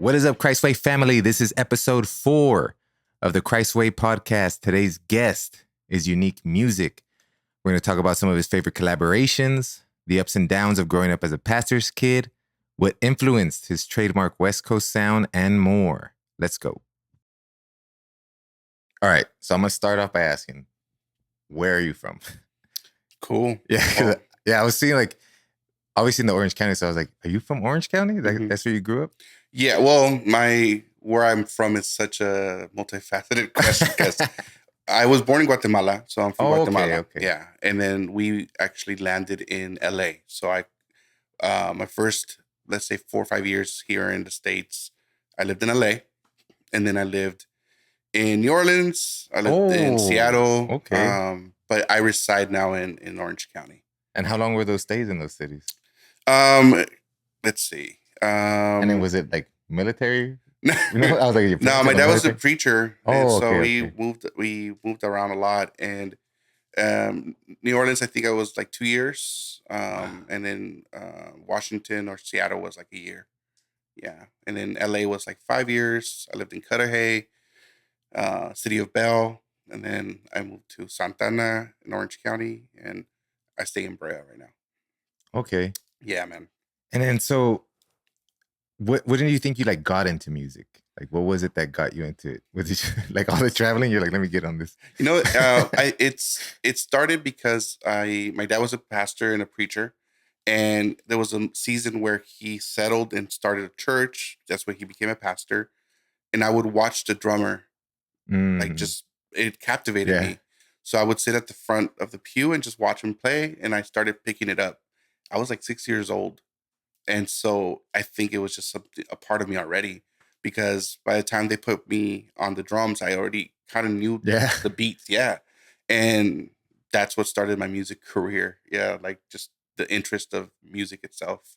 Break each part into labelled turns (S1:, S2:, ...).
S1: What is up, Christway family? This is episode 4 of the Christway podcast. Today's guest is Uneak Music. We're going to talk about some of his favorite collaborations, the ups and downs of growing up as a pastor's kid, what influenced his trademark West Coast sound, and more. Let's go. All right, so I'm going to start off by asking, where are you from?
S2: Cool.
S1: Yeah, I was seeing obviously in the Orange County, so I was like, are you from Orange County? That's where you grew up?
S2: Yeah, well, where I'm from is such a multifaceted question because I was born in Guatemala, so I'm from Guatemala.
S1: Okay.
S2: Yeah, and then we actually landed in LA. So my first, let's say 4 or 5 years here in the States, I lived in LA, and then I lived in New Orleans. I lived in Seattle.
S1: Okay.
S2: But I reside now in Orange County.
S1: And how long were those stays in those cities?
S2: Let's see.
S1: And then was it like military?
S2: No,
S1: I was like,
S2: no, my dad was a preacher, and so
S1: okay.
S2: we moved around a lot. And New Orleans, I think I was like 2 years, and then Washington or Seattle was like a year. Yeah, and then LA was like 5 years. I lived in Cudahy, City of Bell, and then I moved to Santana in Orange County, and I stay in Brea right now.
S1: Okay.
S2: Yeah, man.
S1: And then so, what did you think you got into music? Like, what was it that got you into it? Was it like all the traveling? You're like, let me get on this.
S2: You know, it started because my dad was a pastor and a preacher, and there was a season where he settled and started a church. That's when he became a pastor, and I would watch the drummer, it captivated me. So I would sit at the front of the pew and just watch him play, and I started picking it up. I was like 6 years old. And so I think it was just a part of me already, because by the time they put me on the drums, I already kind of knew the beats. Yeah. And that's what started my music career. Yeah. Like just the interest of music itself.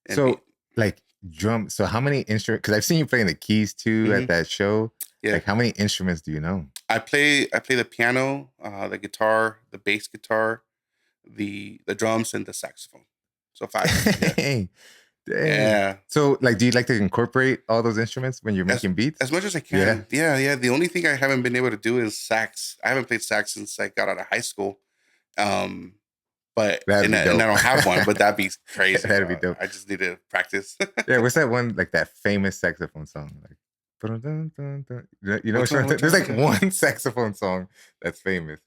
S1: So drum. So how many instruments? Because I've seen you playing the keys too at that show.
S2: Yeah.
S1: Like, how many instruments do you know?
S2: I play the piano, the guitar, the bass guitar, the drums, and the saxophone. So 5.
S1: Dang.
S2: Yeah.
S1: So, do you like to incorporate all those instruments when you're making beats?
S2: As much as I can. Yeah. The only thing I haven't been able to do is sax. I haven't played sax since I got out of high school. But I don't have one, but that'd be crazy.
S1: That'd be dope.
S2: I just need to practice.
S1: Yeah, what's that one, that famous saxophone song? You know, there's one saxophone song that's famous.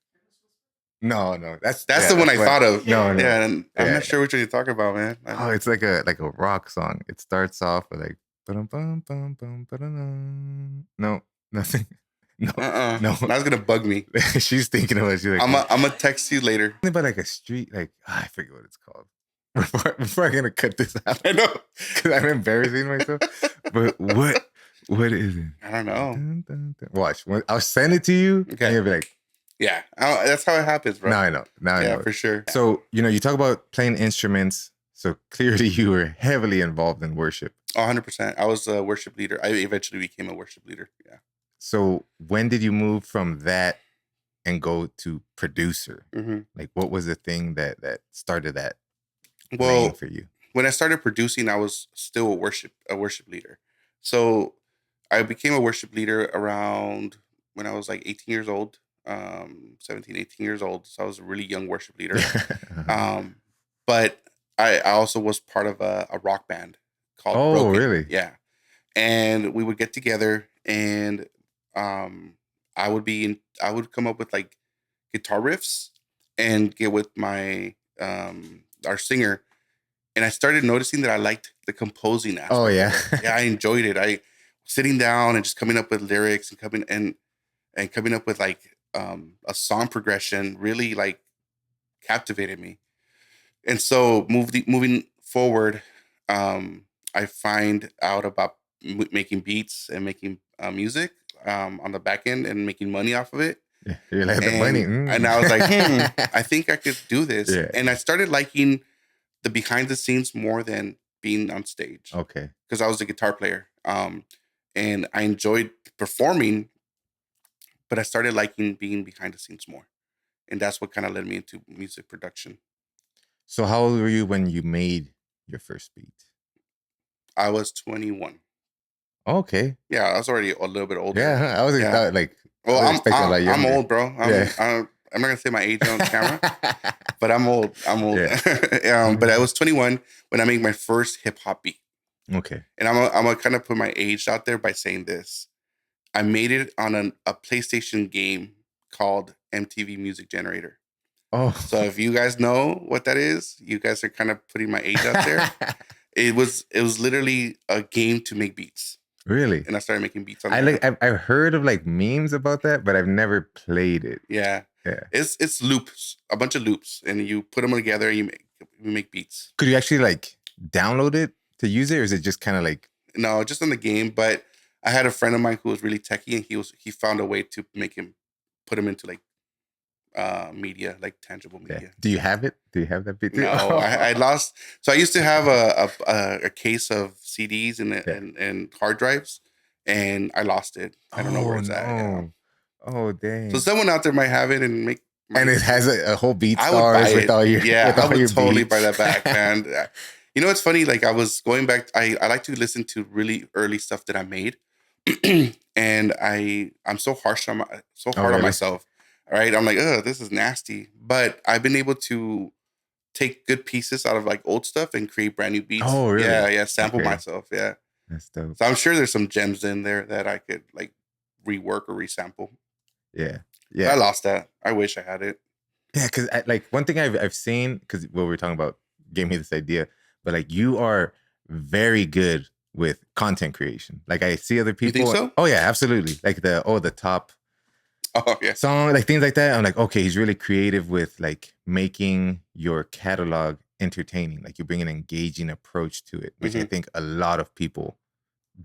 S1: No, that's
S2: the one I thought of.
S1: No.
S2: Yeah, and I'm not sure which one you're talking about, man.
S1: Oh, it's like a rock song. It starts off with no, nothing. No.
S2: That's gonna bug me.
S1: She's thinking of it. She's like,
S2: I'm gonna text you later.
S1: About a street, I forget what it's called. Before I'm gonna cut this out,
S2: I know,
S1: because I'm embarrassing myself. But what is it?
S2: I don't know.
S1: Watch. I'll send it to you. Okay. And you'll be like,
S2: yeah, that's how it happens, bro.
S1: Now I know.
S2: Yeah, for sure.
S1: So, you talk about playing instruments. So clearly you were heavily involved in worship.
S2: 100%. I was a worship leader. I eventually became a worship leader. Yeah.
S1: So when did you move from that and go to producer? Like, what was the thing that started that lane for you?
S2: When I started producing, I was still a worship leader. So I became a worship leader around when I was like 18 years old. 17, 18 years old. So I was a really young worship leader. But I also was part of a rock band called Broken.
S1: Really?
S2: Yeah. And we would get together, and I would come up with like guitar riffs and get with my our singer. And I started noticing that I liked the composing aspect.
S1: Oh yeah.
S2: Yeah, I enjoyed it. I sitting down and just coming up with lyrics and coming up with like a song progression really like captivated me. And so moving forward, I find out about making beats and making music on the back end and making money off of it.
S1: Yeah, you like the money.
S2: And I was like, I think I could do this. Yeah. And I started liking the behind the scenes more than being on stage.
S1: Okay.
S2: Because I was a guitar player. And I enjoyed performing, but I started liking being behind the scenes more. And that's what kind of led me into music production.
S1: So how old were you when you made your first beat?
S2: I was 21.
S1: Okay.
S2: Yeah, I was already a little bit older.
S1: Yeah, I was
S2: Yeah.
S1: like, I
S2: Well,
S1: was expecting a lot
S2: I'm
S1: younger.
S2: old, bro.
S1: Yeah.
S2: I'm not gonna say my age on camera, but I'm old. I'm old.
S1: Yeah.
S2: But I was 21 when I made my first hip hop beat,
S1: Okay.
S2: and I'm gonna kind of put my age out there by saying this. I made it on a PlayStation game called MTV Music Generator.
S1: Oh.
S2: So if you guys know what that is, you guys are kind of putting my age out there. It was literally a game to make beats,
S1: Really?
S2: and I started making beats on
S1: I
S2: there.
S1: like I've heard of like memes about that, but I've never played it.
S2: Yeah,
S1: Yeah.
S2: it's loops, a bunch of loops, and you put them together. And you make beats.
S1: Could you actually like download it to use it, or is it just kind of like?
S2: No, just in the game. But I had a friend of mine who was really techie, and he found a way to put him into like media, like tangible
S1: Yeah.
S2: media.
S1: Do you have it? Do you have that beat?
S2: No, I lost. So I used to have a case of CDs and hard drives, and I lost it. I don't know where it's at. Yeah.
S1: Oh dang!
S2: So someone out there might have it and make.
S1: And it has a whole beat
S2: I would buy
S1: stars with
S2: it.
S1: all your
S2: I would totally
S1: beats.
S2: buy that back, man. You know, it's funny. Like I was going back. I like to listen to really early stuff that I made, and I'm so so hard on
S1: really?
S2: myself. All right, I'm like, oh, this is nasty. But I've been able to take good pieces out of like old stuff and create brand new beats.
S1: Oh, really?
S2: Yeah, sample myself. Yeah,
S1: that's dope.
S2: So I'm sure there's some gems in there that I could like rework or resample.
S1: Yeah,
S2: I lost that. I wish I had it.
S1: Yeah, because like one thing I've seen, because what we were talking about gave me this idea, but like you are very good with content creation. Like I see other people.
S2: You think so?
S1: Oh yeah, absolutely. Like the top
S2: yeah
S1: song, like things like that. I'm like, okay, he's really creative with like making your catalog entertaining. Like you bring an engaging approach to it, which I think a lot of people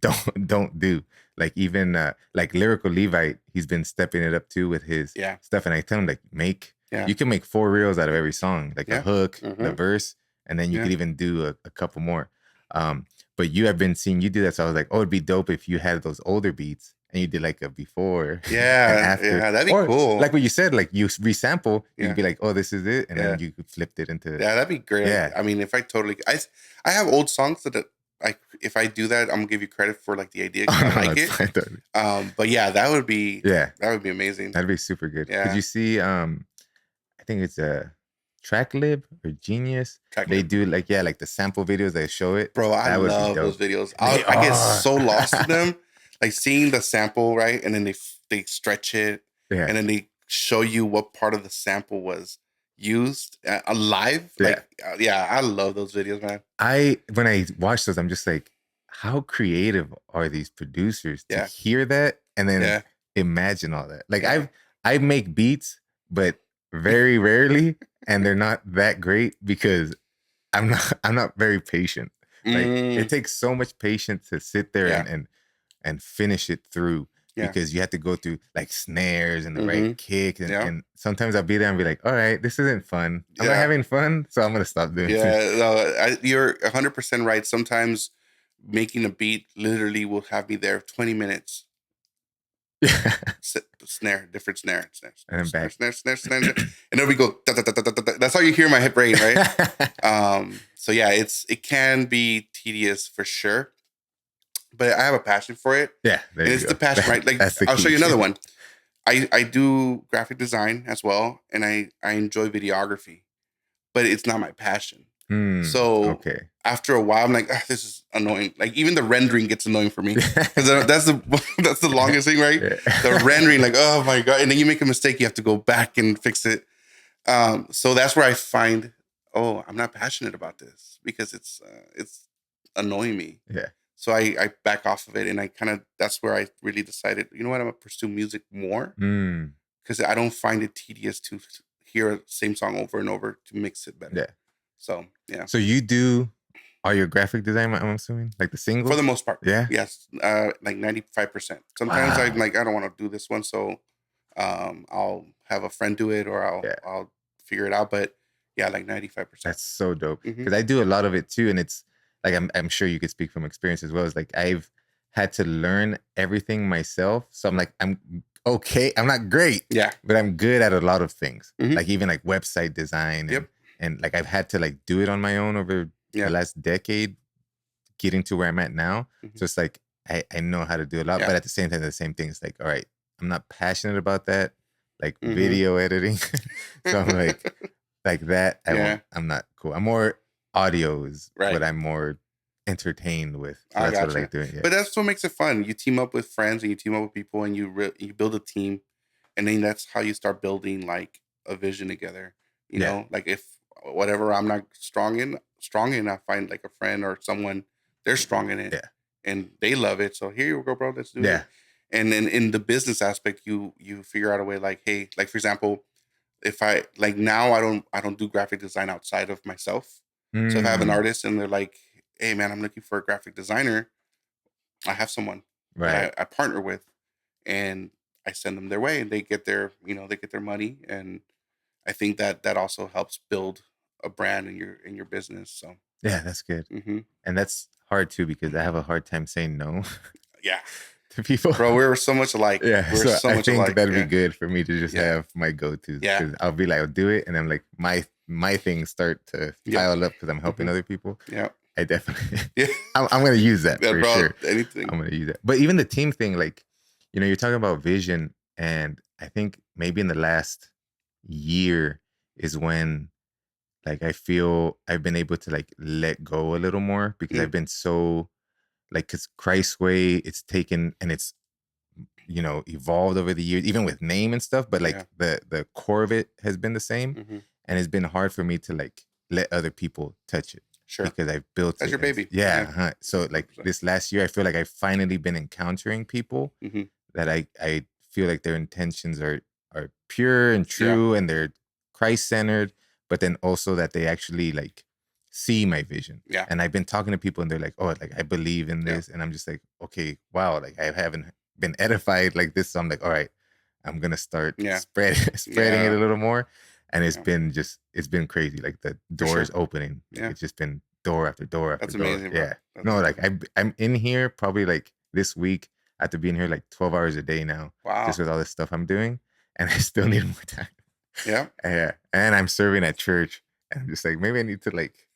S1: don't do. Like even like Lyrical Levite, he's been stepping it up too with his stuff. And I tell him like you can make 4 reels out of every song, like a hook, the verse, and then you could even do a couple more. But you have been seeing you do that, so I was like, oh, it'd be dope if you had those older beats and you did like a before and after.
S2: Yeah, that'd be cool.
S1: Like what you said, like you resample, you'd be like, oh, this is it, and then you could flip it into.
S2: Yeah, that'd be great. Yeah, I mean, if I have old songs that if I do that, I'm gonna give you credit for like the idea. I like it. But yeah, that would be amazing.
S1: That'd be super good.
S2: Yeah.
S1: Did you see? I think it's a Tracklib or Genius. They do like the sample videos. They show it.
S2: Bro, I love those videos. I get so lost in them. Like seeing the sample, right, and then they stretch it, and then they show you what part of the sample was used live. Like, I love those videos, man.
S1: When I watch those, I'm just like, how creative are these producers to hear that and then imagine all that? Like I make beats, but very rarely, and they're not that great because I'm not very patient. Like it takes so much patience to sit there and finish it through. Because you have to go through like snares and the right kick. And sometimes I'll be there and be like, all right, this isn't fun. I'm not having fun, so I'm going to stop doing it.
S2: No, you're 100% right. Sometimes making a beat literally will have me there 20 minutes. Snare, different snare.
S1: And then back.
S2: Snare. And then we go, da, da, da, da, da, da. That's how you hear my hip brain, right? So yeah, it can be tedious for sure. But I have a passion for it.
S1: Yeah.
S2: And it's the passion, right? Like I'll show you another one. I do graphic design as well, and I enjoy videography, but it's not my passion. So after a while, I'm like, this is annoying. Like even the rendering gets annoying for me. That's the longest thing, right? The rendering, like, oh my God. And then you make a mistake, you have to go back and fix it. So that's where I find, I'm not passionate about this because it's annoying me.
S1: Yeah.
S2: So I back off of it, and that's where I really decided, you know what, I'm gonna pursue music more because I don't find it tedious to hear a same song over and over to mix it better.
S1: Yeah.
S2: So yeah.
S1: So you do all your graphic design, I'm assuming, like the singles?
S2: For the most part.
S1: Yeah.
S2: Yes. Like 95%. Sometimes I'm like, I don't want to do this one, so I'll have a friend do it, or I'll figure it out. But yeah, like 95%.
S1: That's so dope because I do a lot of it too, and it's. Like I'm sure you could speak from experience as well. It's like I've had to learn everything myself. So I'm like, I'm okay. I'm not great.
S2: Yeah.
S1: But I'm good at a lot of things. Like even like website design. And like I've had to like do it on my own over the last decade, getting to where I'm at now. So it's like I know how to do a lot,
S2: Yeah.
S1: but at the same time, the same thing is like, all right, I'm not passionate about that, like
S2: Mm-hmm.
S1: video editing. So I'm like that.
S2: Yeah.
S1: I'm not cool. I'm more audio is
S2: Right.
S1: what I'm more entertained with. So
S2: I
S1: that's what I
S2: gotcha.
S1: like doing. Yeah.
S2: But that's what makes it fun. You team up with friends and you team up with people and you build a team, and then that's how you start building like a vision together. You
S1: Yeah.
S2: know, like if whatever I'm not strong in, I find like a friend or someone they're strong in it
S1: Yeah.
S2: and they love it. So here you go, bro. Let's do it.
S1: Yeah.
S2: And then in the business aspect, you figure out a way like, hey, like for example, if I like now I don't do graphic design outside of myself. So if I have an
S1: Mm,
S2: artist and they're like, hey man, I'm looking for a graphic designer, I have someone that
S1: right.
S2: I partner with and I send them their way and they get their money. And I think that also helps build a brand in your business. So
S1: Yeah, that's good.
S2: hmm
S1: And that's hard too because I have a hard time saying no
S2: yeah,
S1: to people.
S2: bro, we're so much alike.
S1: Yeah,
S2: We're
S1: so
S2: so
S1: I
S2: much
S1: think
S2: alike.
S1: that'd be
S2: Yeah.
S1: good for me to just
S2: Yeah.
S1: have my go-tos
S2: Yeah.
S1: because I'll be like, I'll do it, and I'm like, my things start to
S2: Yep.
S1: pile up because I'm helping
S2: hmm
S1: other people.
S2: Yep.
S1: I definitely,
S2: Yeah.
S1: I'm gonna use that
S2: Yeah,
S1: for
S2: bro.
S1: sure.
S2: Anything.
S1: I'm gonna use that. But even the team thing, like, you're talking about vision, and I think maybe in the last year is when like I feel I've been able to like let go a little more because
S2: Mm,
S1: I've been so like because Christway, it's taken and it's evolved over the years, even with name and stuff. But
S2: yeah.
S1: like the core of it has been the same,
S2: hmm
S1: and it's been hard for me to like let other people touch it
S2: Sure.
S1: because I've built
S2: That's
S1: it.
S2: your
S1: And
S2: baby.
S1: yeah,
S2: Yeah.
S1: so like
S2: 100%.
S1: this last year, I feel like I've finally been encountering people
S2: hmm
S1: that I feel like their intentions are pure and
S2: Yeah.
S1: true, and they're Christ centered, but then also that they actually like see my vision.
S2: Yeah.
S1: And I've been talking to people and they're like, oh, like I believe in
S2: Yeah.
S1: this. And I'm just like, okay, wow, like I haven't been edified like this. So I'm like, all right, I'm gonna start
S2: Yeah.
S1: spreading it
S2: Yeah.
S1: a little more. And
S2: Yeah.
S1: it's been crazy. Like the
S2: For
S1: doors
S2: sure.
S1: opening. Like
S2: Yeah.
S1: it's just been door after door after
S2: That's
S1: door.
S2: amazing, bro.
S1: Yeah.
S2: That's
S1: No, like
S2: amazing.
S1: I'm in here probably like this week after being here like 12 hours a day now, just
S2: Wow.
S1: with all this stuff I'm doing. And I still need more time.
S2: Yeah.
S1: Yeah. And I'm serving at church. And I'm just like, maybe I need to like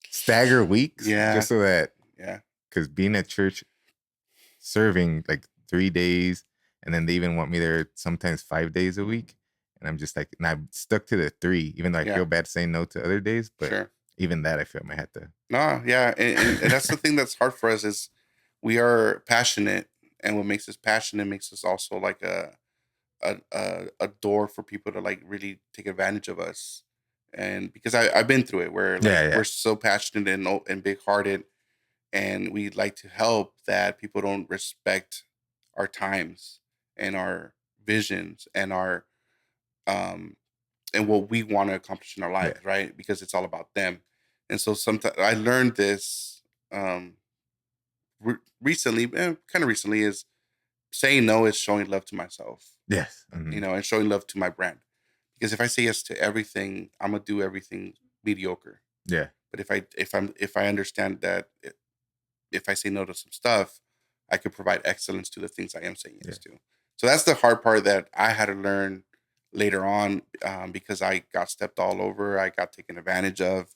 S1: stagger weeks
S2: Yeah.
S1: just so that
S2: Yeah.
S1: because being at church serving like 3 days, and then they even want me there sometimes 5 days a week. And I'm just like, and I'm stuck to the three, even though I
S2: Yeah.
S1: feel bad saying no to other days, but
S2: Sure.
S1: even that I feel I might have to.
S2: No, yeah. And that's the thing that's hard for us is we are passionate, and what makes us passionate makes us also like a door for people to like really take advantage of us. And because I've been through it where like
S1: Yeah,
S2: we're
S1: yeah.
S2: so passionate and big hearted and we like to help that people don't respect our times and our visions um and what we want to accomplish in our
S1: Yeah.
S2: lives, right? Because it's all about them. And so sometimes I learned this um recently, kind of recently, is saying no is showing love to myself,
S1: Yes. Mhm.
S2: and showing love to my brand. Because if I say yes to everything, I'm gonna do everything mediocre.
S1: Yeah.
S2: But if I understand that if I say no to some stuff, I could provide excellence to the things I am saying
S1: Yeah.
S2: yes to. So that's the hard part that I had to learn later on, because I got stepped all over. I got taken advantage of.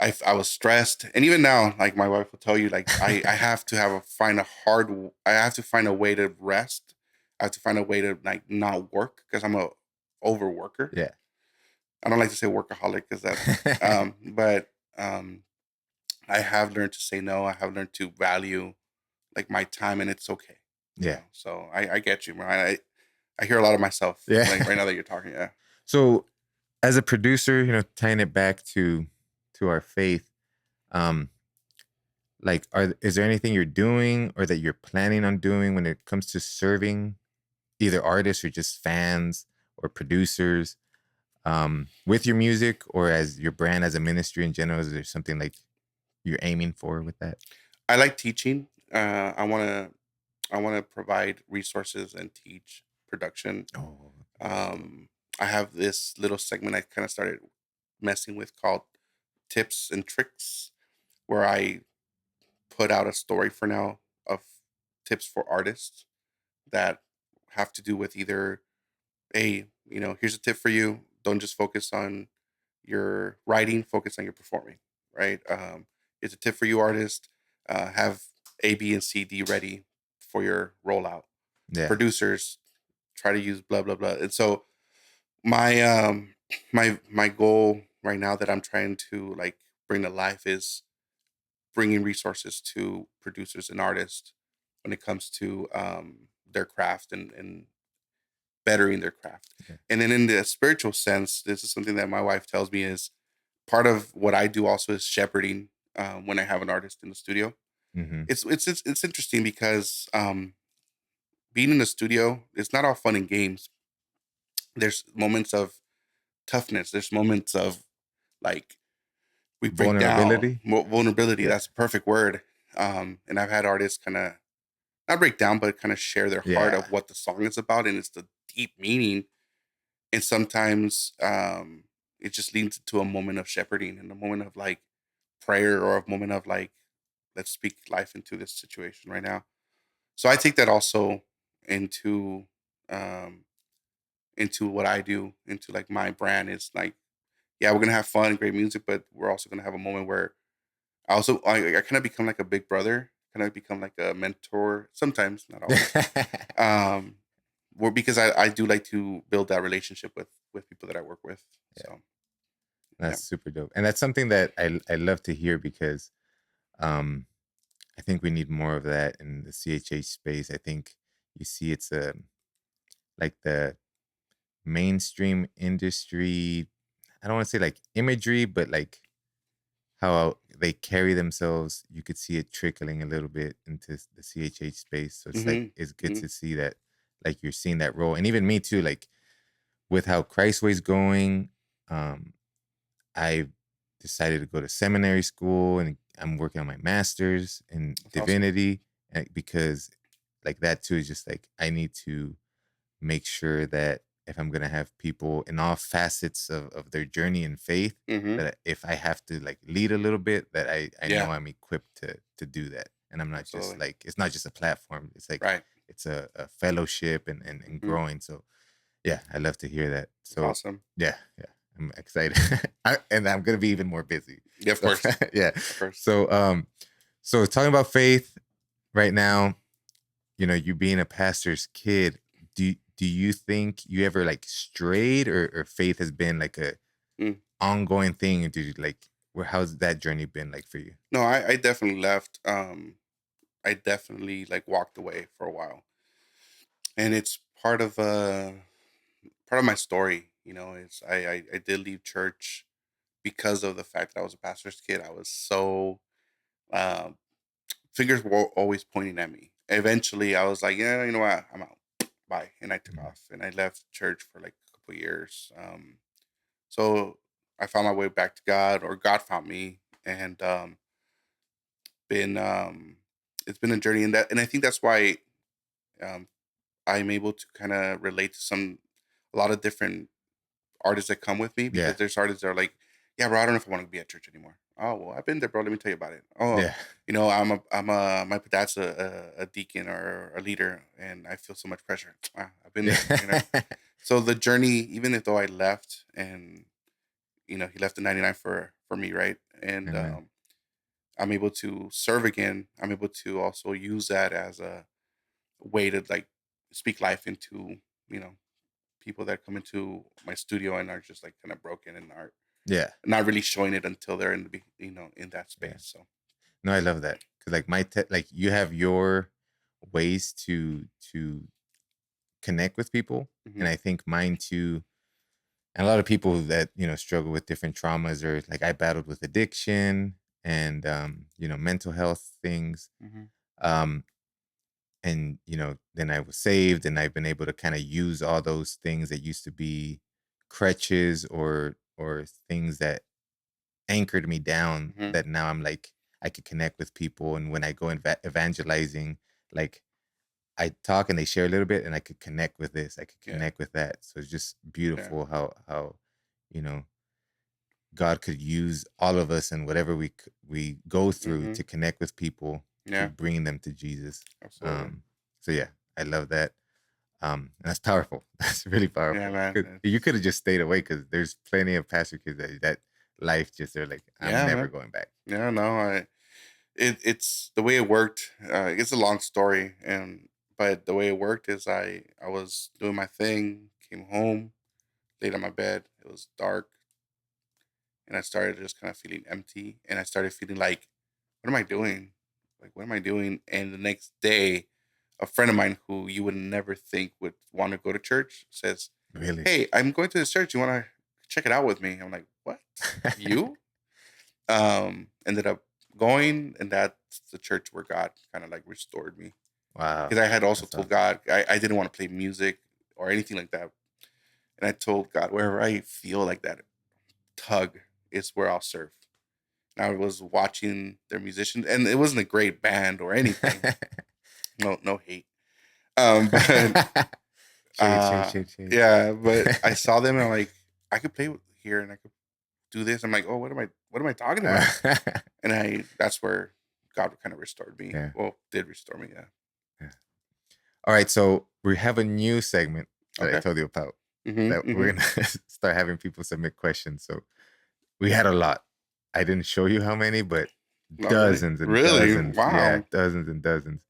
S2: I was stressed, and even now, like my wife will tell you, like I have to I have to find a way to rest. I have to find a way to like not work because I'm a overworker.
S1: Yeah.
S2: I don't like to say workaholic because that's but um I have learned to say no. I have learned to value like my time, and it's okay.
S1: Yeah.
S2: So I get you, man. I hear a lot of myself like
S1: Yeah.
S2: right now that you're talking. Yeah.
S1: So as a producer, tying it back to our faith, um, like is there anything you're doing or that you're planning on doing when it comes to serving either artists or just fans or producers with your music or as your brand as a ministry in general? Is there something like you're aiming for with that?
S2: I like teaching. I want to provide resources and teach production.
S1: Oh, that's dope.
S2: Um, I have this little segment I kind of started messing with called tips and tricks, where I put out a story for now of tips for artists that have to do with either here's a tip for you. Don't just focus on your writing, focus on your performing, right? It's a tip for you, artist. Have A, B, and C, D ready for your rollout.
S1: Yeah.
S2: Producers try to use blah blah blah. And so my goal right now that I'm trying to like bring to life is bringing resources to producers and artists when it comes to their craft and bettering their craft.
S1: Yeah.
S2: And then in the spiritual sense, this is something that my wife tells me is part of what I do also is shepherding when I have an artist in the studio.
S1: Mm-hmm.
S2: It's interesting because being in the studio, it's not all fun and games. There's moments of toughness. There's moments of like we break down
S1: Vulnerability.
S2: vulnerability.
S1: Yeah.
S2: That's a perfect word. And I've had artists kind of not break down, but kind of share their heart
S1: Yeah.
S2: of what the song is about, and it's the deep meaning. And sometimes it just leads to a moment of shepherding and a moment of like prayer or a moment of like let's speak life into this situation right now. So I take that also into um into what I do, into like my brand. Is like, yeah, we're gonna have fun, great music, but we're also gonna have a moment where I kind of become like a big brother, kind of become like a mentor sometimes, not always. Um, well, because I do like to build that relationship with people that I work with.
S1: Yeah.
S2: So yeah.
S1: That's super dope. And that's something that I love to hear because um I think we need more of that in the CHH space. I think you see it's like the mainstream industry. I don't want to say like imagery, but like how they carry themselves. You could see it trickling a little bit into the CHH space. So it's like
S2: Hmm.
S1: it's good
S2: Hmm.
S1: to see that, like you're seeing that role, and even me too. Like with how Christway's going, um, I decided to go to seminary school, and I'm working on my master's in
S2: That's awesome.
S1: divinity, because like that too is just like I need to make sure that if I'm gonna have people in all facets of their journey in faith,
S2: Hmm.
S1: that if I have to like lead a little bit, that I know
S2: Yeah,
S1: I'm equipped to do that, and I'm not just
S2: absolutely.
S1: like it's not just a platform. It's like
S2: Right.
S1: it's a fellowship and
S2: Hmm.
S1: growing. So yeah, I love to hear that.
S2: That's
S1: So
S2: awesome.
S1: yeah, yeah, I'm excited, and I'm gonna be even more busy.
S2: Yeah, of
S1: So
S2: course.
S1: yeah,
S2: Of course.
S1: so so talking about faith right now, you being a pastor's kid, do you think you ever like strayed, or faith has been like a
S2: Mm.
S1: ongoing thing? And did you like how's that journey been like for you?
S2: No, I definitely left. I definitely like walked away for a while, and it's part of my story. Is I did leave church because of the fact that I was a pastor's kid. I was so um, fingers were always pointing at me. Eventually, I was like, yeah, you know what, I'm out. Bye, and I took
S1: Mhm.
S2: off, and I left church for like a couple years. So I found my way back to God, or God found me, and been it's been a journey in that, and I think that's why um, I'm able to kind of relate to a lot of different artists that come with me, because
S1: Yeah,
S2: there's artists that are like, yeah, bro, I don't know if I want to be at church anymore. Oh, well, I've been there, bro. Let me tell you about it. Oh,
S1: yeah,
S2: my dad's a deacon or a leader, and I feel so much pressure. Ah, I've been there.
S1: yeah.
S2: So the journey, even if though I left, and he left the 99 for me, right? And
S1: Amen.
S2: I'm able to serve again. I'm able to also use that as a way to like speak life into you know people that come into my studio and are just like kind of broken and are
S1: Yeah,
S2: not really showing it until they're in that
S1: yeah.
S2: space. So
S1: No, I love that because like like you have your ways to connect with people,
S2: hmm.
S1: and I think mine too. And a lot of people that struggle with different traumas, or like I battled with addiction and mental health things.
S2: Hmm.
S1: um and then I was saved, and I've been able to kind of use all those things that used to be crutches, or things that anchored me down,
S2: Hmm.
S1: that now I'm like I could connect with people. And when I go evangelizing, like I talk and they share a little bit, and I could connect with this, I could
S2: Yeah.
S1: connect with that. So it's just
S2: Yeah.
S1: beautiful how you know God could use all of us and whatever we go through
S2: Hmm.
S1: to connect with people, to
S2: Yeah.
S1: bring them to Jesus.
S2: Absolutely.
S1: So yeah, I love that. And that's powerful. That's really
S2: Yeah,
S1: powerful.
S2: man.
S1: 'Cause you could have just stayed away, because there's plenty of pastor kids that life just they're like, I'm
S2: Yeah,
S1: never
S2: man.
S1: going back.
S2: Yeah. No. it's the way it worked. It's a long story, but the way it worked is I was doing my thing, came home, laid on my bed. It was dark, and I started just kind of feeling empty, and I started feeling like, what am I doing? Like, what am I doing? And the next day, a friend of mine who you would never think would want to go to church says,
S1: Really?
S2: "Hey, I'm going to this church. You want to check it out with me?" I'm like, "What? You?" Ended up going, and that's the church where God kind of like restored me,
S1: Wow.
S2: because I had also
S1: That's
S2: told
S1: awesome.
S2: God I didn't want to play music or anything like that, and I told God, wherever I feel like that tug is where I'll serve. And I was watching their musicians, and it wasn't a great band or anything. No hate. But
S1: Shade, shade, shade, shade.
S2: yeah, but I saw them and I'm like, I could play here and I could do this. I'm like, oh, what am I talking about? And that's where God kind of restored me.
S1: Yeah.
S2: Well, did restore me. Yeah.
S1: Yeah. All right, so we have a new segment that I
S2: Okay.
S1: told you about that
S2: Mm-hmm.
S1: we're
S2: Mm-hmm.
S1: gonna start having people submit questions. So we had a lot. I didn't show you how many, but
S2: Oh, really?
S1: dozens and
S2: Really?
S1: dozens. Yeah,
S2: Wow.
S1: dozens and dozens.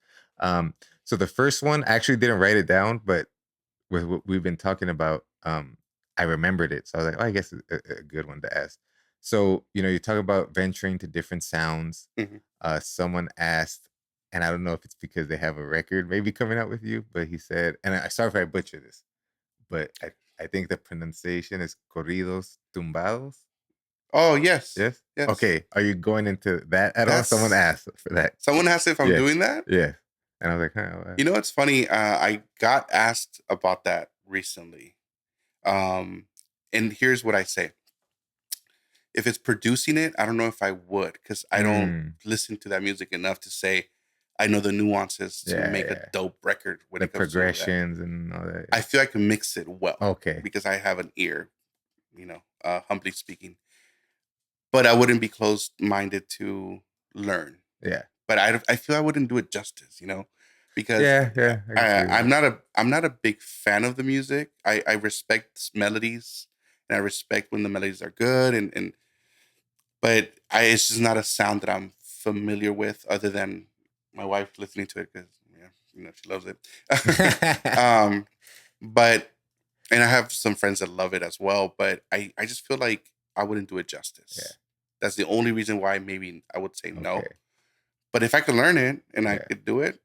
S1: So the first one, I actually didn't write it down, but with what we've been talking about, I remembered it. So I was like, oh, I guess it's a good one to ask. So, you talk about venturing to different sounds.
S2: Mm-hmm.
S1: Someone asked, and I don't know if it's because they have a record maybe coming out with you, but he said, and I sorry if I butcher this, but I think the pronunciation is corridos tumbados.
S2: Oh, yes.
S1: Yes.
S2: Yes.
S1: Okay. Are you going into that at all? Someone
S2: That's
S1: asked for that.
S2: Someone asked if I'm
S1: Yeah.
S2: doing that.
S1: Yeah. And I was like, huh,
S2: You know, it's funny. I got asked about that recently. Um, and here's what I say. If it's producing it, I don't know if I would, because I don't listen to that music enough to say I know the nuances to
S1: yeah,
S2: make a
S1: yeah.
S2: dope record when
S1: The
S2: it comes to that.
S1: progressions and all that.
S2: I feel I can mix it well
S1: Okay.
S2: because I have an ear, humbly speaking. But I wouldn't be closed minded to learn.
S1: Yeah.
S2: But I feel I wouldn't do it justice, because
S1: Yeah, yeah. I can see that.
S2: I'm not a big fan of the music. I respect melodies, and I respect when the melodies are good, but it's just not a sound that I'm familiar with, other than my wife listening to it because she loves it. um, but and I have some friends that love it as well. But I just feel like I wouldn't do it
S1: Yeah.
S2: justice. That's the only reason why maybe I would say no.
S1: Okay.
S2: But if I could learn it and I
S1: Yeah.
S2: could do it,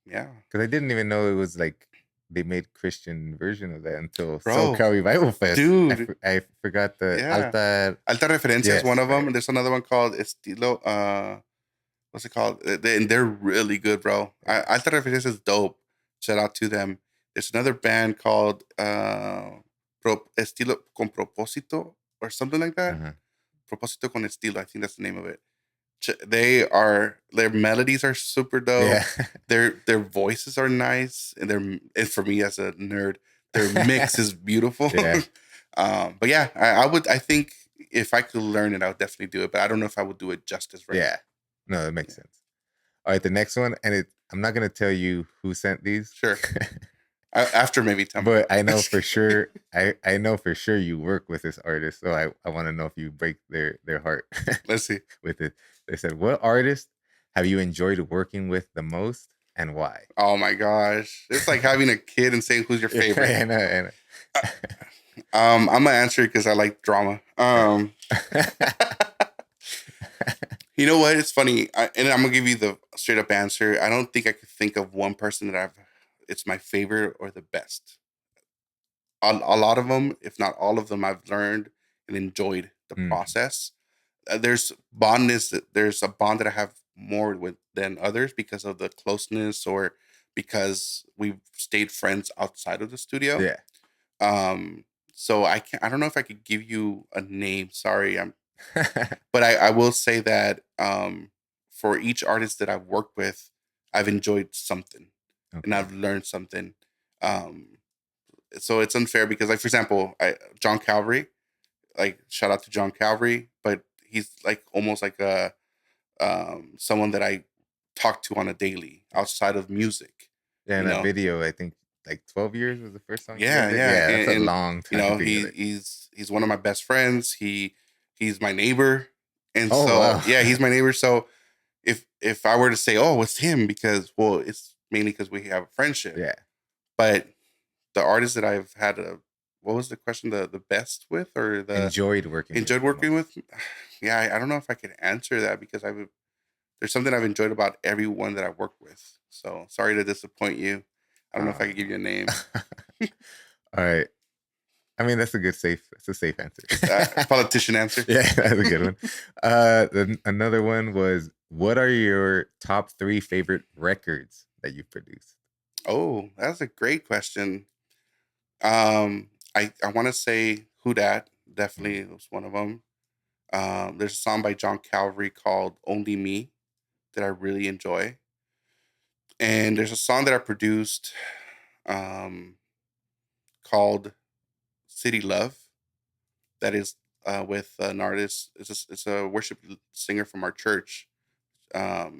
S2: yeah,
S1: Because I didn't even know it was like they made Christian version of that until
S2: bro,
S1: SoCal Revival Fest.
S2: dude,
S1: I forgot the
S2: yeah.
S1: Alta.
S2: Alta Referencia is one
S1: Yes,
S2: of them,
S1: right.
S2: and there's another one called Estilo. What's it called? And they're really good, bro. Alta Referencia is dope. Shout out to them. There's another band called Estilo con Propósito or something like that.
S1: Uh-huh.
S2: Propósito con Estilo, I think that's the name of it. Their melodies are super dope.
S1: Yeah.
S2: Their voices are nice, and for me as a nerd, their mix is beautiful.
S1: Yeah.
S2: But yeah, I think if I could learn it, I would definitely do it. But I don't know if I would do it justice right
S1: Yeah. No, that makes sense. All right, the next one, and I'm not gonna tell you who sent these.
S2: Sure. After maybe tell me.
S1: But I know for sure, I know for sure you work with this artist, so I want to know if you break their heart
S2: Let's see.
S1: with it. They said, "What artist have you enjoyed working with the most, and why?"
S2: Oh my gosh, it's like having a kid and saying who's your favorite.
S1: I know.
S2: I'm gonna answer it because I like drama. You know what? It's funny, and I'm gonna give you the straight up answer. I don't think I could think of one person that it's my favorite or the best. A lot of them, if not all of them, I've learned and enjoyed the
S1: Mm,
S2: process. There's there's a bond that I have more with than others because of the closeness, or because we've stayed friends outside of the studio.
S1: yeah.
S2: Um, so I don't know if I could give you a name. Sorry, but I will say that for each artist that I've worked with, I've enjoyed something and
S1: Okay.
S2: I've learned something. Um, so it's unfair because, like, for example, John Calvary, like, shout out to John Calvary, but he's like almost like a someone that I talk to on a daily outside of music.
S1: Yeah, in
S2: You
S1: that
S2: know,
S1: video, I think like 12 years was the first song you guys
S2: yeah,
S1: did.
S2: yeah,
S1: Yeah, that's a
S2: and
S1: long time together.
S2: he's one of my best friends. He's my neighbor, and
S1: Oh
S2: so
S1: wow.
S2: yeah, he's my neighbor. So if I were to say, oh, it's him, because it's mainly because we have a friendship.
S1: Yeah.
S2: But the artists that I've had what was the question? The best with, or the
S1: Enjoyed working
S2: enjoyed
S1: with
S2: working with? Yeah, I don't know if I could answer that, because there's something I've enjoyed about everyone that I've worked with. So sorry to disappoint you. I don't know if I could give you a name.
S1: All right. I mean, that's a safe answer.
S2: Politician answer.
S1: Yeah, that's a good one. Another one was, what are your top 3 favorite records that you've produced?
S2: Oh, that's a great question. I want to say Who Dat definitely was one of them. There's a song by John Calvary called Only Me that I really enjoy. And there's a song that I produced um, called City Love that is with an artist. It's a worship singer from our church that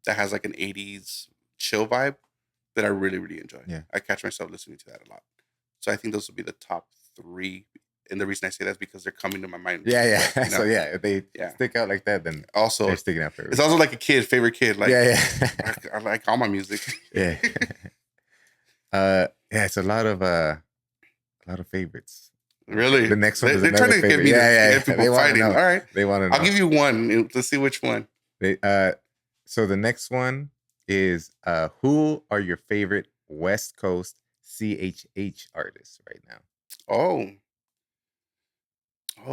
S2: has like an 80s chill vibe that I really, really enjoy.
S1: Yeah.
S2: I catch myself listening to that a lot. So I think those would be the top 3. And the reason I say that is because they're coming to my mind.
S1: Yeah.
S2: Quick, you know?
S1: So yeah, if they stick out like that, then
S2: Also,
S1: they're sticking out for
S2: it's also like a favorite kid. Like,
S1: yeah.
S2: I like all my music.
S1: Yeah. It's a lot of favorites.
S2: Really?
S1: The next one is
S2: they're trying to get me to get people fighting. All right.
S1: They want to know.
S2: I'll give you one. Let's see which one.
S1: So the next one is, who are your favorite West Coast CHH artists right now?
S2: Oh,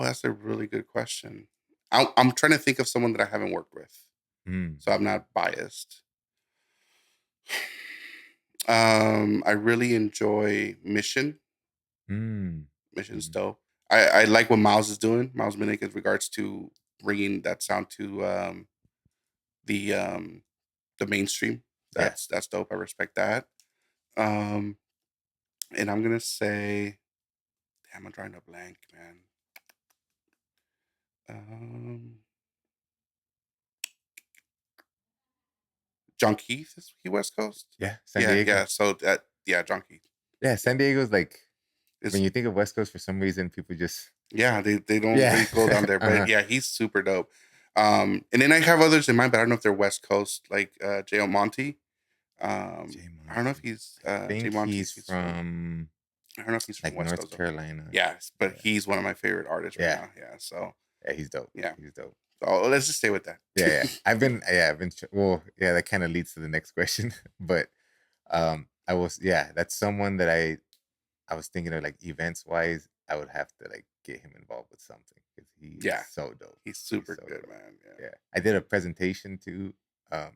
S2: that's a really good question. I'm trying to think of someone that I haven't worked with, so I'm not biased. I really enjoy Mission. Mission's dope. I like what Miles is doing. Miles Minnick, in regards to bringing that sound to the mainstream. That's dope. I respect that. And I'm gonna say, damn, I'm drawing a blank, man. John Keith, is he West Coast?
S1: Yeah, San Diego.
S2: Yeah. So John Keith.
S1: Yeah, San Diego's like, when you think of West Coast, for some reason people just
S2: they don't really go down there. But yeah, he's super dope. And then I have others in mind, but I don't know if they're West Coast, like J. Monty. I don't know if he's J. Monty.
S1: He's from,
S2: I don't know if he's from
S1: like
S2: West
S1: North
S2: Coast.
S1: Carolina.
S2: Yes, but he's one of my favorite artists right now. Yeah, so
S1: yeah, he's dope.
S2: Yeah,
S1: he's dope.
S2: So let's just stay with that.
S1: Yeah. I've been well, yeah, that kind of leads to the next question. But that's someone that I was thinking of, like, events wise, I would have to like get him involved with something, because he's so dope.
S2: He's super good, dope, man.
S1: Yeah. I did a presentation too, because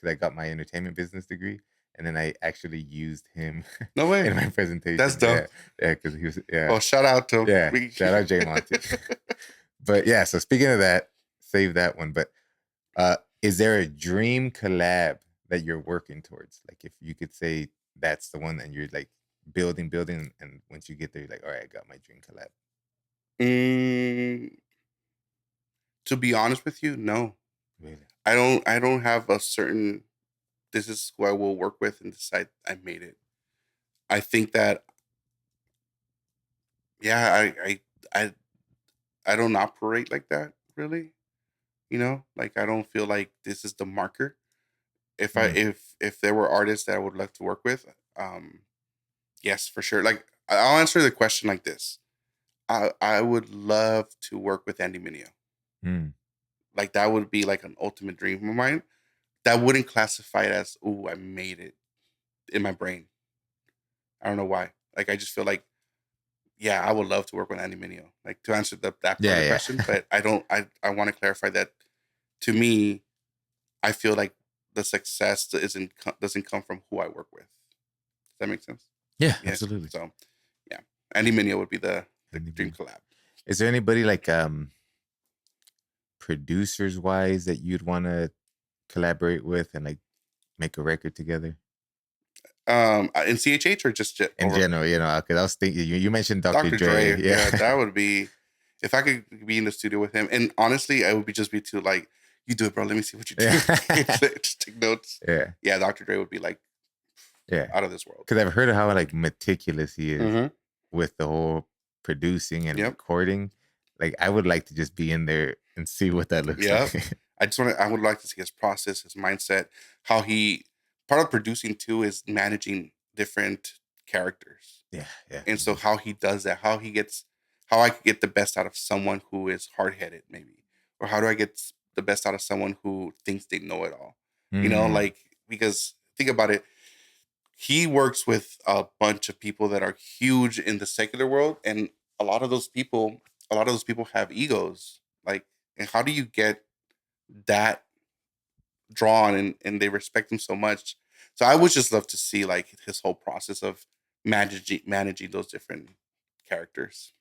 S1: I got my entertainment business degree, and then I actually used him.
S2: No way.
S1: In my presentation.
S2: That's dope.
S1: Yeah, because he was
S2: Oh, shout out to him.
S1: Yeah, shout out J. Monty. But yeah, so speaking of that, save that one. But is there a dream collab that you're working towards? Like, if you could say that's the one, and you're like building, and once you get there, you're like, all right, I got my dream collab.
S2: To be honest with you, no.
S1: Really?
S2: I don't have a certain, this is who I will work with and decide I made it. I think that, yeah, I don't operate like that, really. You know, like, I don't feel like this is the marker. If if there were artists that I would like to work with, yes, for sure. Like, I'll answer the question like this. I would love to work with Andy Mineo. Like, that would be like an ultimate dream of mine. That wouldn't classify it as, ooh, I made it in my brain. I don't know why. Like, I just feel like, yeah, I would love to work with Andy Mineo. Like, to answer that part of the question, but I don't. I want to clarify that. To me, I feel like the success doesn't come from who I work with. Does that make sense?
S1: Yeah, absolutely.
S2: So, yeah, Andy Mineo would be the dream collab.
S1: Is there anybody, like, producers wise, that you'd want to collaborate with and like make a record together?
S2: In CHH or just
S1: in general, you know, because I was thinking, you mentioned Dr. Dre.
S2: Yeah, that would be, if I could be in the studio with him. And honestly, I would be too like, you do it, bro. Let me see what you do. Just take notes. Yeah, Dr. Dre would be like, out of this world.
S1: Because I've heard of how like meticulous he is with the whole producing and recording. Like, I would like to just be in there and see what that looks like.
S2: I would like to see his process, his mindset, how he part of producing too is managing different characters.
S1: Yeah, yeah.
S2: And so how he does that, how I could get the best out of someone who is hard headed, maybe, or how do I get the best out of someone who thinks they know it all,
S1: Mm,
S2: like because think about it, he works with a bunch of people that are huge in the secular world, and a lot of those people, have egos, like, and how do you get that drawn and they respect him so much? So I would just love to see like his whole process of managing those different characters.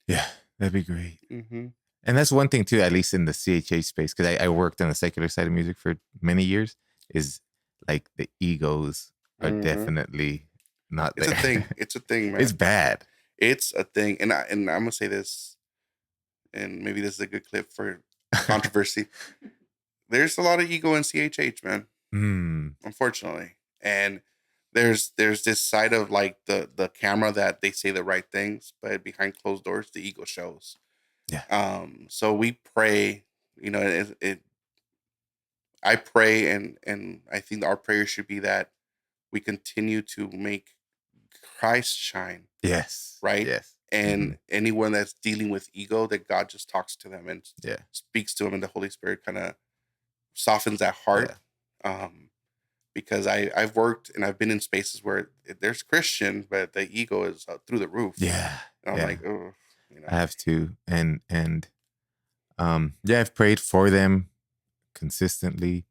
S1: yeah, that'd be great.
S2: Hmm.
S1: And that's one thing too, at least in the CHH space, because I worked on the secular side of music for many years, is like the egos are
S2: Hmm.
S1: definitely not
S2: It's a
S1: there.
S2: thing. It's a thing,
S1: It's
S2: man.
S1: bad.
S2: It's a thing, and I'm gonna say this, and maybe this is a good clip for controversy. There's a lot of ego in CHH, man.
S1: Mm,
S2: Unfortunately, and there's this side of like the camera that they say the right things, but behind closed doors, the ego shows.
S1: yeah,
S2: So we pray, I pray, and I think our prayer should be that we continue to make Christ shine,
S1: yes,
S2: right?
S1: yes. Hmm.
S2: And anyone that's dealing with ego, that God just talks to them and
S1: Yeah,
S2: speaks to them, and the Holy Spirit kind of softens that
S1: yeah,
S2: heart. Um, because I've worked and I've been in spaces where there's Christian, but the ego is through the roof,
S1: yeah,
S2: and I'm
S1: yeah.
S2: like, oh.
S1: I have to, and yeah, I've prayed for them consistently,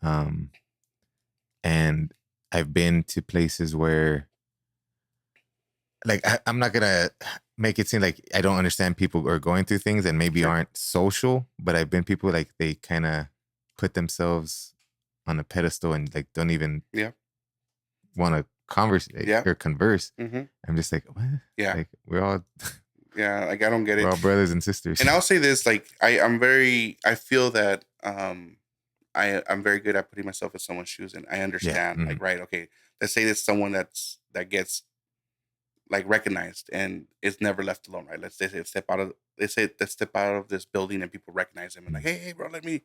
S1: um, and I've been to places where, like, I'm not gonna make it seem like I don't understand people who are going through things and maybe
S2: Sure.
S1: aren't social, but I've been people like they kind of put themselves on a pedestal and like don't even
S2: Yeah.
S1: want to conversate
S2: Yeah.
S1: or converse.
S2: Hmm.
S1: I'm just like, what?
S2: Yeah.
S1: Like we're all
S2: Yeah. Like I don't get
S1: we're
S2: it.
S1: all brothers and sisters.
S2: And I'll say this, like I feel that I'm very good at putting myself in someone's shoes, and I
S1: Yeah.
S2: understand,
S1: Mhm.
S2: like, right, okay, let's say there's someone that gets like recognized and is never left alone, right? Let's say they step out of this building and people recognize them and like,
S1: Mhm.
S2: hey, bro, let me.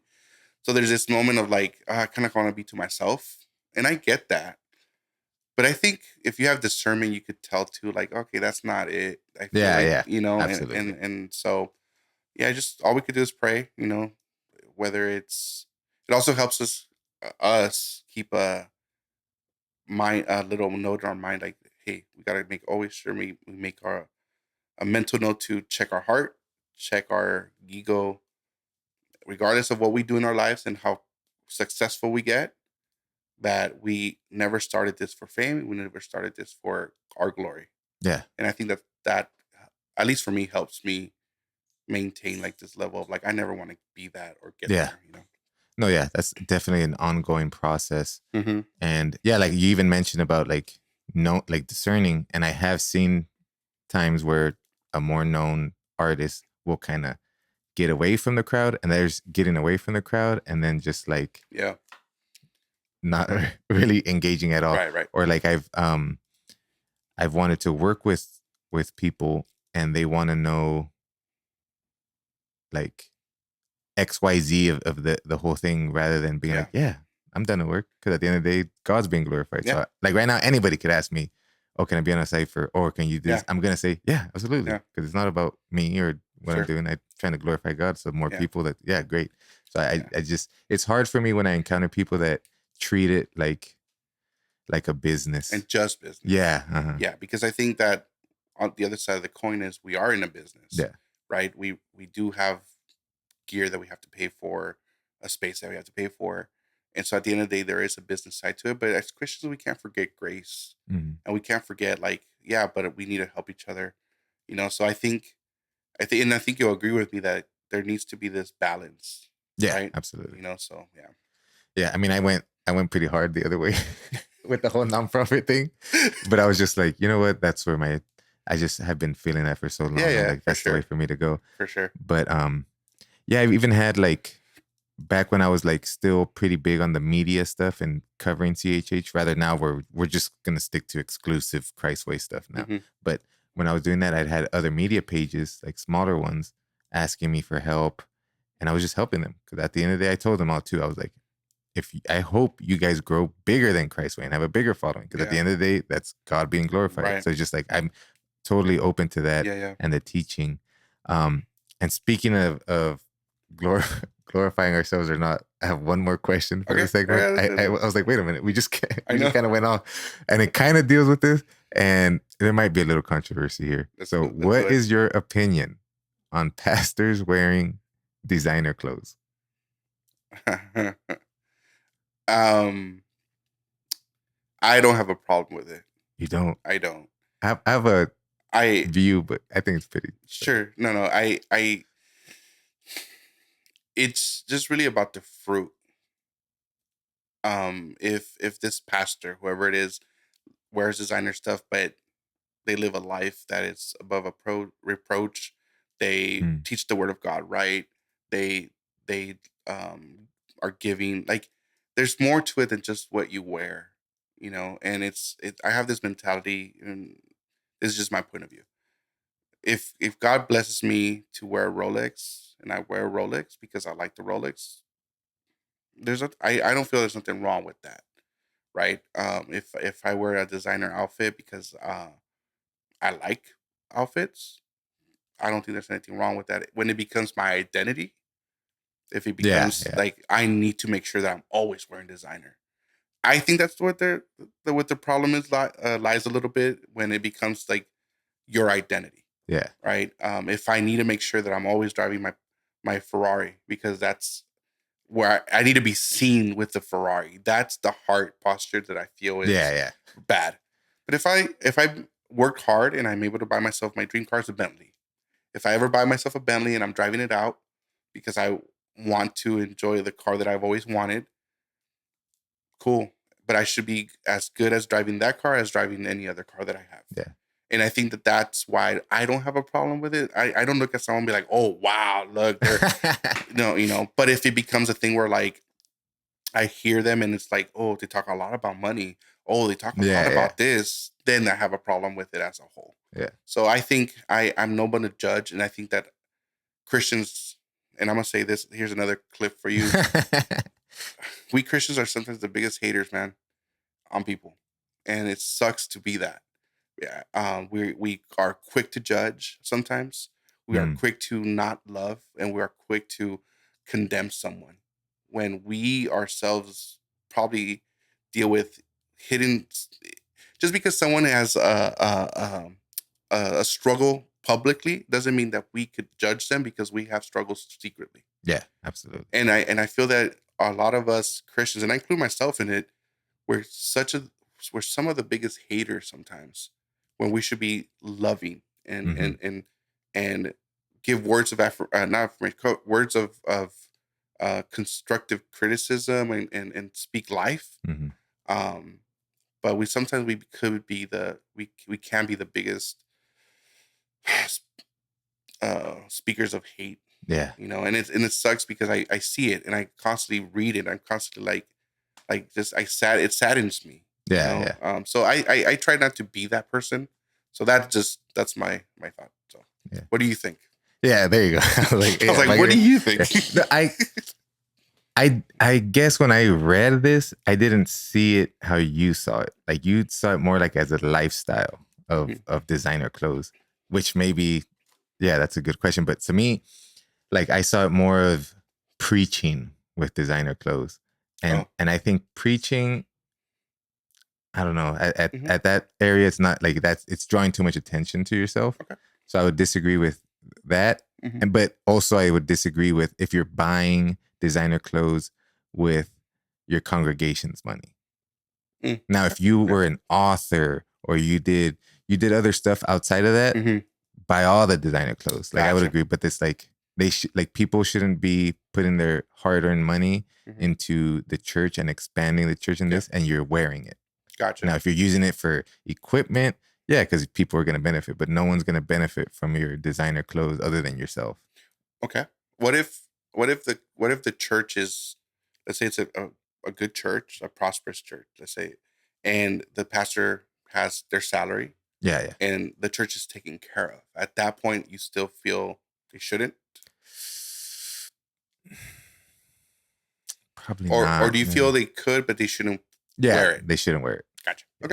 S2: So there's this moment of like, I kind of want to be to myself, and I get that. But I think if you have discernment, you could tell too, like, okay, that's not it. I feel
S1: Yeah.
S2: like,
S1: Yeah.
S2: and
S1: Absolutely.
S2: and so yeah, just all we could do is pray, whether it also helps us keep a little note in our mind, like, hey, we gotta make always sure we make our a mental note to check our heart, check our ego, regardless of what we do in our lives and how successful we get, that we never started this for fame. We never started this for our glory.
S1: Yeah.
S2: And I think that at least for me helps me maintain like this level of like I never want to be that or get
S1: Yeah.
S2: there.
S1: No. Yeah. That's definitely an ongoing process.
S2: Hmm.
S1: And yeah, like you even mentioned about like no, like discerning, and I have seen times where a more known artist will kind of get away from the crowd, and there's getting away from the crowd, and then just like
S2: Yeah.
S1: not really engaging at all.
S2: Right. Right.
S1: Or like I've wanted to work with people, and they want to know like XYZ of the whole thing rather than being
S2: Yeah.
S1: like, yeah, I'm done to work. Because at the end of the day, God's being glorified.
S2: Yeah.
S1: So like right now, anybody could ask me, oh, can I be on a cipher? Or can you do
S2: Yeah.
S1: this? I'm gonna say, yeah, absolutely.
S2: Yeah.
S1: Because it's not about me or what I'm
S2: Sure.
S1: doing. I'm trying to glorify God. So more
S2: Yeah.
S1: people that, yeah, great. So I,
S2: Yeah.
S1: I just it's hard for me when I encounter people that treat it like a business.
S2: And just business.
S1: Yeah. Uh-huh.
S2: Yeah, because I think that on the other side of the coin is we are in a business,
S1: Yeah.
S2: right? We do have gear that we have to pay for, a space that we have to pay for. And so at the end of the day, there is a business side to it. But as Christians, we can't forget grace.
S1: Mhm.
S2: And we can't forget, like, yeah, but we need to help each other. So I think you'll agree with me that there needs to be this balance,
S1: Yeah,
S2: right?
S1: absolutely.
S2: So
S1: Yeah. I mean, I went pretty hard the other way with the whole nonprofit thing. But I was just like, you know what? That's where I just have been feeling that for so long.
S2: yeah,
S1: I'm
S2: yeah,
S1: like,
S2: for
S1: that's the way
S2: sure.
S1: for me to go.
S2: For sure.
S1: But yeah, I've even had like back when I was like still pretty big on the media stuff and covering CHH. Rather now we're just gonna stick to exclusive Christway stuff now.
S2: Hmm.
S1: But when I was doing that, I'd had other media pages, like smaller ones, asking me for help. and I was just helping them because at the end of the day, I told them all too. I was like, I hope you guys grow bigger than Christway and have a bigger following because at the end of the day, that's God being glorified.
S2: Right.
S1: So it's just like I'm totally open to that and the teaching. And speaking of glorifying ourselves or not, I have one more question for the segment. I was like, wait a minute, we just kind of went off, and it kind of deals with this, and there might be a little controversy here. So, what is your opinion on pastors wearing designer clothes?
S2: I don't have a problem with it.
S1: You don't?
S2: I don't.
S1: I have a view, but I think it's pretty.
S2: Sure. No. It's just really about the fruit. If this pastor, whoever it is, wears designer stuff, but they live a life that is above a reproach, they teach the word of God right. They are giving, like, there's more to it than just what you wear, and I have this mentality, and this is just my point of view. If God blesses me to wear a Rolex and I wear a Rolex because I like the Rolex, I don't feel there's nothing wrong with that, right? If I wear a designer outfit because I like outfits, I don't think there's anything wrong with that. When it becomes my identity, if it becomes like I need to make sure that I'm always wearing designer, I think that's what the problem is lies a little bit when it becomes like your identity.
S1: Yeah.
S2: Right. If I need to make sure that I'm always driving my Ferrari because that's where I need to be seen with the Ferrari. That's the heart posture that I feel is bad. But if I work hard and I'm able to buy myself my dream car is a Bentley. If I ever buy myself a Bentley and I'm driving it out because I want to enjoy the car that I've always wanted, cool. But I should be as good as driving that car as driving any other car that I have.
S1: Yeah.
S2: And I think that that's why I don't have a problem with it. I don't look at someone and be like, oh, wow, look. No. But if it becomes a thing where, like, I hear them and it's like, oh, they talk a lot about money. Oh, they talk a lot about this. Then I have a problem with it as a whole.
S1: Yeah.
S2: So I think I'm no one to judge. And I think that Christians, and I'm going to say this, here's another clip for you. We Christians are sometimes the biggest haters, man, on people. And it sucks to be that. Yeah. We are quick to judge sometimes. We are quick to not love, and we are quick to condemn someone when we ourselves probably deal with hidden. Just because someone has a struggle publicly doesn't mean that we could judge them because we have struggles secretly.
S1: Yeah, absolutely.
S2: And I feel that a lot of us Christians, and I include myself in it, we're some of the biggest haters sometimes when we should be loving and give words of words of constructive criticism and speak life. But we could be we can be the biggest speakers of hate.
S1: Yeah.
S2: And it sucks because I see it and I constantly read it. I'm constantly it saddens me.
S1: Yeah.
S2: So I try not to be that person. So that's my thought. So what do you think?
S1: Yeah, there you go. I was like,
S2: what do you think?
S1: I guess when I read this, I didn't see it how you saw it. Like you saw it more like as a lifestyle of designer clothes, which maybe, that's a good question. But to me, like I saw it more of preaching with designer clothes. And I think preaching, I don't know, at that area, it's not like it's drawing too much attention to yourself.
S2: Okay.
S1: So I would disagree with that. But also I would disagree with if you're buying designer clothes with your congregation's money. Now, if you were an author or you did other stuff outside of that, buy all the designer clothes. Like I would agree, but this like people shouldn't be putting their hard-earned money into the church and expanding the church in this, and you're wearing it.
S2: Gotcha.
S1: Now, if you're using it for equipment, because people are going to benefit, but no one's going to benefit from your designer clothes other than yourself.
S2: Okay. What if the church is, let's say it's a good church, a prosperous church, let's say, and the pastor has their salary.
S1: Yeah.
S2: And the church is taken care of. At that point, you still feel they shouldn't?
S1: Probably
S2: or
S1: not.
S2: do you feel they could, but they shouldn't wear it?
S1: They shouldn't wear it.
S2: Gotcha.
S1: Yeah.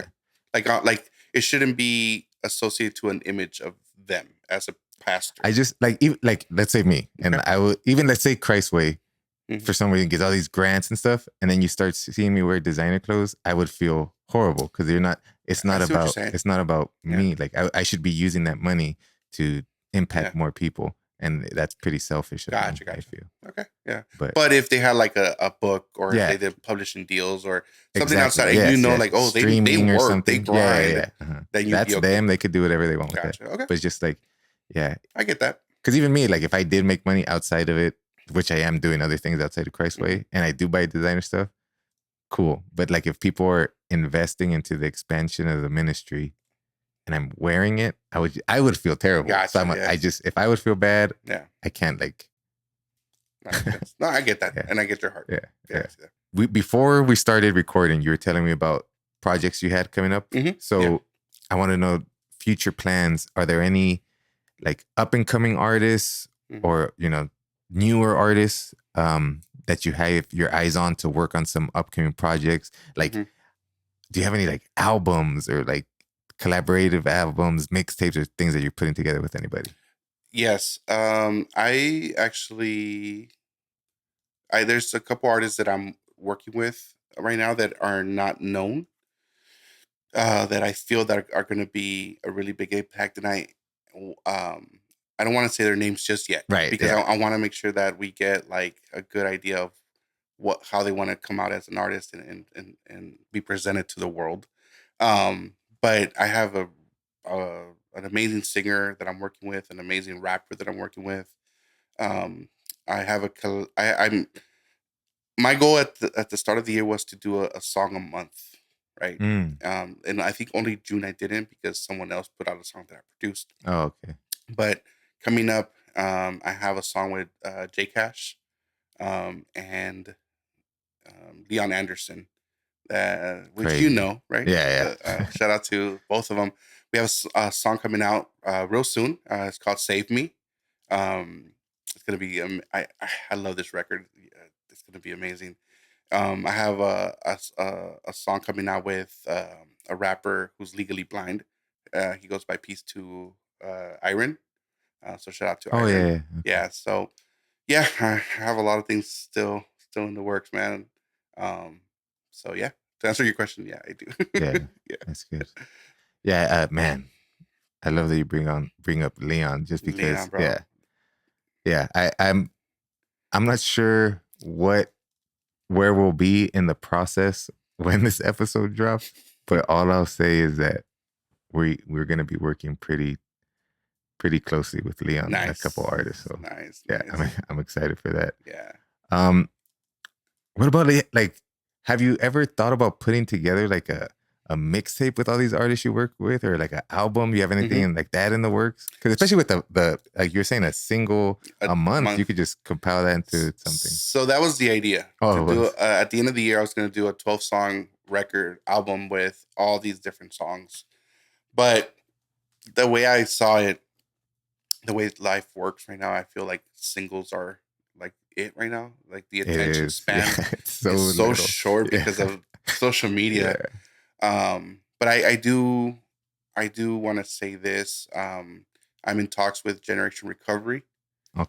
S2: Okay. Like it shouldn't be associated to an image of them as a pastor.
S1: I just even let's say me, and
S2: Okay.
S1: I would even let's say Christway
S2: Mhm.
S1: for some reason gets all these grants and stuff, and then you start seeing me wear designer clothes, I would feel horrible because you're not. It's not
S2: I see what you're
S1: about.
S2: saying.
S1: It's not about
S2: Yeah.
S1: me. Like I should be using that money to impact
S2: Yeah.
S1: more people, and that's pretty selfish of me. I
S2: Gotcha.
S1: feel.
S2: Okay. Yeah.
S1: But
S2: But if they had like a book, or if
S1: yeah,
S2: they did publishing deals or something
S1: exactly.
S2: outside, and
S1: Yes,
S2: like, oh, they
S1: streaming or
S2: work, they
S1: something.
S2: grind,
S1: Yeah.
S2: then you'd
S1: That's
S2: be okay.
S1: them. They could do whatever they want with that.
S2: Gotcha. Okay.
S1: But it's just like, yeah,
S2: I get that.
S1: because even me, like if I did make money outside of it, which I am doing other things outside of Christway, and I do buy designer stuff, cool. But like if people are investing into the expansion of the ministry and I'm wearing it, I would feel terrible.
S2: Gotcha,
S1: So
S2: yeah.
S1: I just, if I would feel bad,
S2: Yeah.
S1: I can't like.
S2: No, I get that.
S1: Yeah.
S2: And I get your heart.
S1: Yeah.
S2: Yeah.
S1: Before we started recording, you were telling me about projects you had coming up.
S2: Mhm,
S1: So
S2: yeah.
S1: I want to know future plans. Are there any like up and coming artists
S2: Mhm.
S1: or, newer artists that you have your eyes on to work on some upcoming projects? Like,
S2: Mhm.
S1: do you have any like albums or like collaborative albums, mixtapes, or things that you're putting together with anybody?
S2: Yes. I actually, there's a couple artists that I'm working with right now that are not known, that I feel that are going to be a really big impact. And I don't want to say their names just yet,
S1: Right,
S2: because
S1: yeah.
S2: I want to make sure that we get like a good idea of how they want to come out as an artist and be presented to the world. But I have an amazing singer that I'm working with, an amazing rapper that I'm working with. Um, I have I'm my goal at the start of the year was to do a song a month, right?
S1: Mm.
S2: And I think only June I didn't, because someone else put out a song that I produced.
S1: Oh, okay.
S2: But coming up, I have a song with J Cash, and Leon Anderson, which
S1: Crazy.
S2: right?
S1: Yeah.
S2: Shout out to both of them. We have a song coming out real soon. It's called "Save Me." It's gonna be. I love this record. It's gonna be amazing. I have a song coming out with a rapper who's legally blind. He goes by Peace to Iron. So shout out to
S1: Oh,
S2: Iron.
S1: yeah. Okay.
S2: Yeah. So yeah, I have a lot of things still in the works, man. So yeah, to answer your question, yeah, I do.
S1: Yeah.
S2: Yeah.
S1: That's good. Yeah, man. I love that you bring up Leon just because
S2: Leon, bro.
S1: Yeah. I'm not sure where we'll be in the process when this episode drops, but all I'll say is that we're gonna be working pretty closely with Leon and a couple artists. So
S2: Nice.
S1: yeah, I'm excited for that.
S2: Yeah.
S1: What about like, have you ever thought about putting together like a mixtape with all these artists you work with, or like an album? You have anything like that in the works? Because especially with the like you're saying a single a month, you could just compile that into something.
S2: So that was the idea.
S1: Oh,
S2: to do at the end of the year, I was going to do a 12-song record album with all these different songs. But the way I saw it, the way life works right now, I feel like singles are like it right now. Like the attention span
S1: it's so
S2: is so
S1: little.
S2: short because of social media. But I do want to say this. I'm in talks with Generation Recovery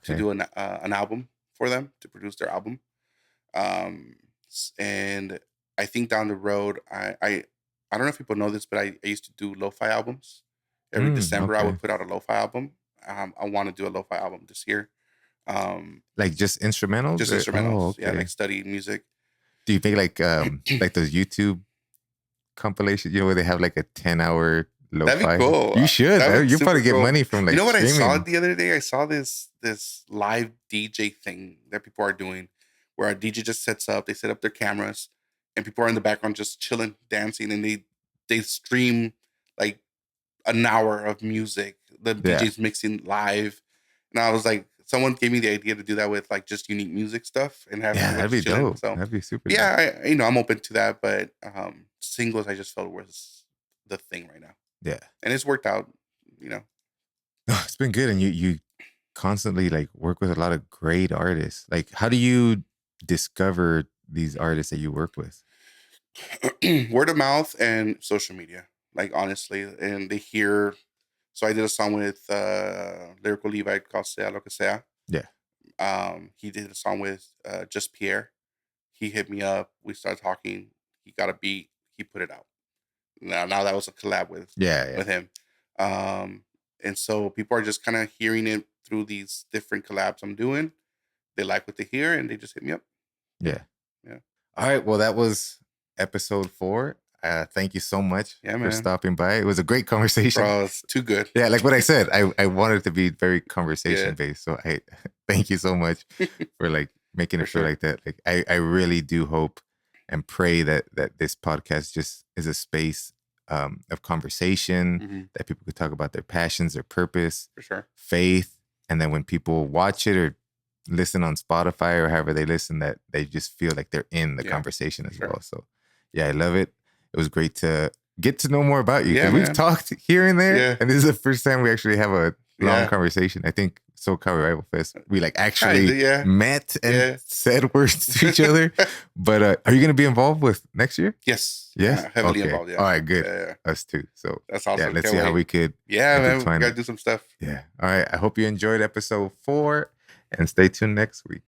S2: to do an album for them, to produce their album. And I think down the road, I don't know if people know this, but I used to do lo-fi albums. Every December, I would put out a lo-fi album. I want to do a lo-fi album this year.
S1: Like just instrumentals?
S2: Just instrumentals. Yeah, like study music.
S1: Do you think like those YouTube compilations, where they have like a 10-hour lo-fi?
S2: That'd be cool.
S1: You should. You probably get money from like
S2: what
S1: streaming.
S2: I saw the other day? I saw this live DJ thing that people are doing, where a DJ just sets up, they set up their cameras, and people are in the background just chilling, dancing, and they stream like an hour of music. The DJ's mixing live. And I was like, someone gave me the idea to do that with like just unique music stuff and have
S1: that'd be
S2: chilling.
S1: dope.
S2: So
S1: that'd be super.
S2: Yeah, I'm open to that, but singles I just felt was the thing right now.
S1: Yeah,
S2: and it's worked out.
S1: No, it's been good, and you constantly like work with a lot of great artists. Like, how do you discover these artists that you work with?
S2: Word of mouth and social media. Like honestly, and they hear. So I did a song with Lyrical Levi called "Sea Lo Que Sea."
S1: Yeah.
S2: He did a song with Just Pierre. He hit me up. We started talking. He got a beat. He put it out. Now that was a collab
S1: Yeah.
S2: with him. And so people are just kind of hearing it through these different collabs I'm doing. They like what they hear, and they just hit me up.
S1: Yeah.
S2: Yeah.
S1: All right. Well, that was episode 4. Thank you so much
S2: Yeah,
S1: for
S2: man.
S1: stopping by. It was a great conversation.
S2: Bro, it's too good.
S1: Yeah, like what I said, I wanted it to be very conversation based. So I thank you so much for like making it feel like that. Like I really do hope and pray that this podcast just is a space of conversation, that people could talk about their passions, their purpose,
S2: For sure.
S1: faith, and then when people watch it or listen on Spotify or however they listen, that they just feel like they're in the conversation as well. So yeah, I love it. It was great to get to know more about you.
S2: Yeah,
S1: we've talked here and there,
S2: Yeah.
S1: and this is the first time we actually have a long conversation. I think SoCal Revival Fest, we like actually met and said words to each other. But are you going to be involved with next year?
S2: Yes.
S1: Yes?
S2: Yeah, heavily involved. Yeah.
S1: All right, good.
S2: Yeah.
S1: Us too. So
S2: that's awesome.
S1: Yeah, let's see how we could.
S2: Yeah, man. We got to do some stuff.
S1: Yeah. All right. I hope you enjoyed episode 4 and stay tuned next week.